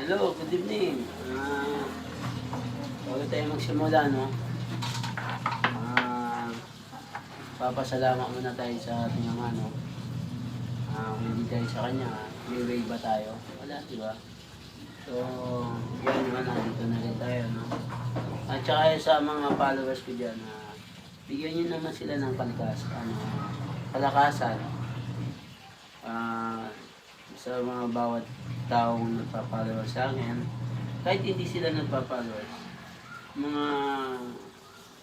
Hello, good evening. Bago tayo magsimula, no? Ah, papasalamat muna tayo sa ating ama, no? Kung hindi tayo sa kanya, may way ba tayo? Wala, di ba? So, yan naman, nandito na rin tayo, no? At saka sa mga followers ko dyan, bigyan nyo naman sila ng palakasan. Sa mga bawat taong nagpa-follower sa akin, kahit hindi sila nagpa-follower, mga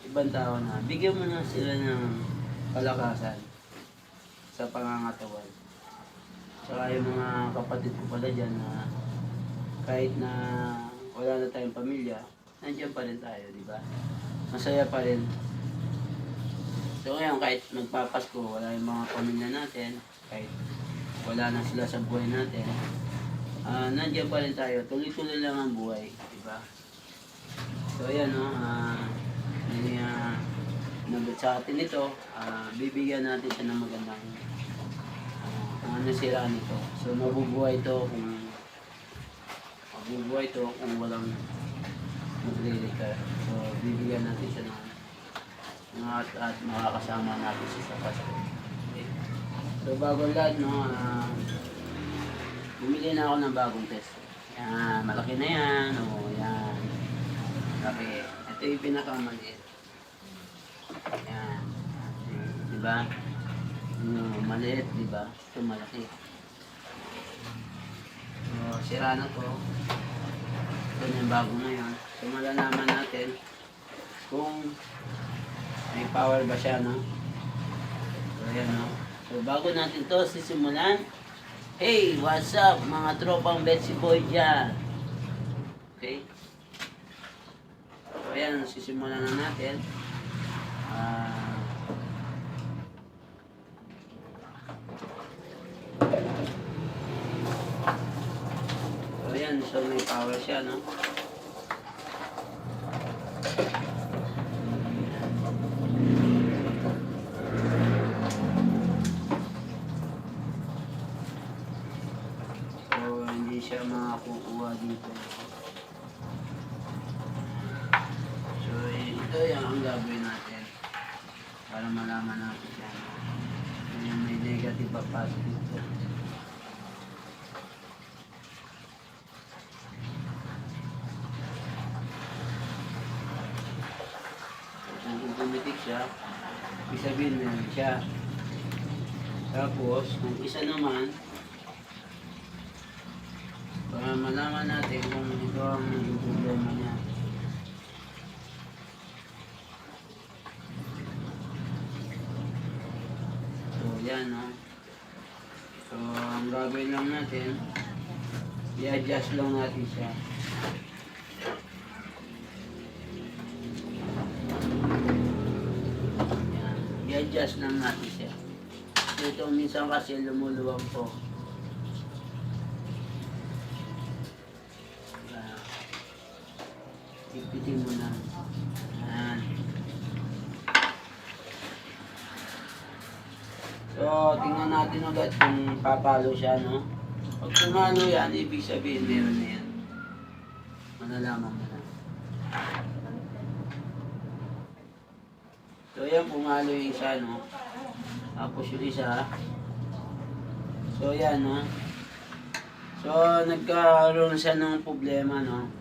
ibang tao na, bigyan mo na sila ng palakasan sa pangangatawan. Saka yung mga kapatid ko pala dyan na kahit na wala na tayong pamilya, nandiyan pa rin tayo, di ba? Masaya pa rin. So ngayon, kahit magpapasko, wala yung mga pamilya natin, kahit wala na sila sa buhay natin, nandiyan pa rin tayo, tuloy-tuloy lang ang buhay, di ba? So ayan, no, nabit sa atin ito, bibigyan natin siya ng magandang kung ano sira nito. So mabubuhay ito kung walang magre-repair. So bibigyan natin siya ng at makakasama natin siya sa Pasko. Okay. So bago lahat, no, bumili na ako ng bagong test. Yan, malaki na yan. O, yan. Malaki. Ito yung pinakamaliit. Yan. Diba? Maliit, diba? Ito malaki. So, sira na to. Ito na yung bago na yun. So, malalaman natin kung may power ba siya, no? So, yan, no? So, bago natin to sisimulan, hey, what's up mga tropang Betsy Boy dyan? Okay? So, ayan, sisimulan na natin. So, ayan, so may power siya, no? Siya makakukuha dito. So ito yan ang gagawin natin para malaman natin yan. Yung may negative at positive to. Kung automatic siya, ibig sabihin meron siya. Tapos kung isa naman, para malaman natin kung ito ang naging problema niya. So, yan, no? So, ang gagawin lang natin, i-adjust lang natin siya. Yan, i-adjust lang natin siya. So, ito minsan kasi lumuluwag po. Ipitin mo na. Ayan. So, tingnan natin agad kung papalo siya, no? Pag pumalo yan, ibig sabihin meron na yan. Manalaman mo na. So, yan, pumalo yung isa, no? Tapos yung isa. So, yan, no? So, nagkaroon siya ng problema, no?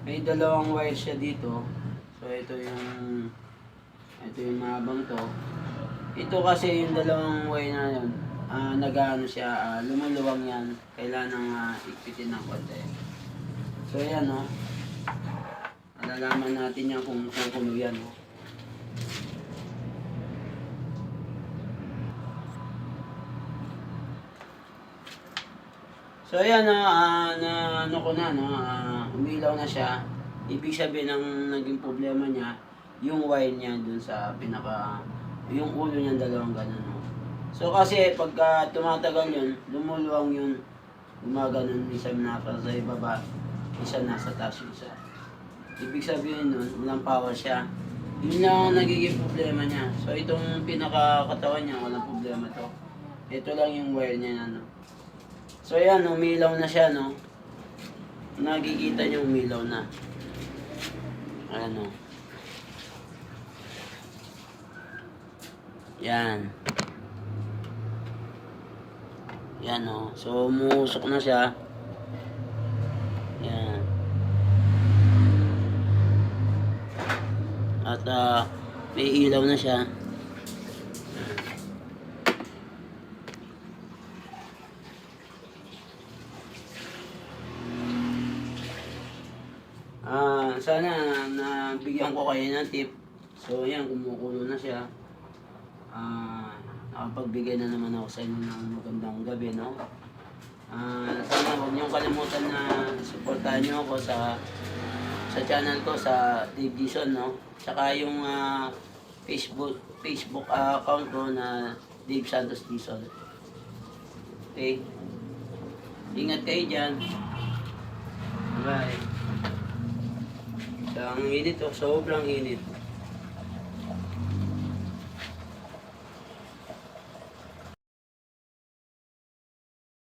May dalawang wire siya dito. So ito yung mahabang to. Ito kasi yung dalawang wire na yun, nag-ano siya, lumuluwang yan. Kailangan ikpitin ng konti. So yan, no. Malalaman natin yan kung kulo yan, no. So ayan, ano ko na, no, umilaw na siya. Ibig sabihin ng naging problema niya, yung wire niya dun sa yung ulo niya dalawang ganun, no. So kasi pagka tumatagal yun, lumuluwang yun, gumaganon, isa nasa sa ibaba, isa nasa taas yung isa. Ibig sabihin nun, walang power siya. Yun lang ang nagiging problema niya. So itong pinakakatawan niya, walang problema to. Ito lang yung wire niya, no. So yan, umilaw na siya, no. nakikita niyo umilaw na. Ayan o. Yan. Yan o. So, umusok na siya. Yan. At may ilaw na siya. Sana nabigyan ko kayo ng tip. So, yan, kumukulo na siya. Nakapagbigay na naman ako sa inyo ng magandang gabi, no? Sana huwag niyong kalimutan na supportahan niyo ako sa channel ko, sa Dave Dizon, no? Tsaka yung Facebook account ko na Dave Santos Dizon. Okay? Ingat kayo dyan. Bye. Ang init, sobrang init.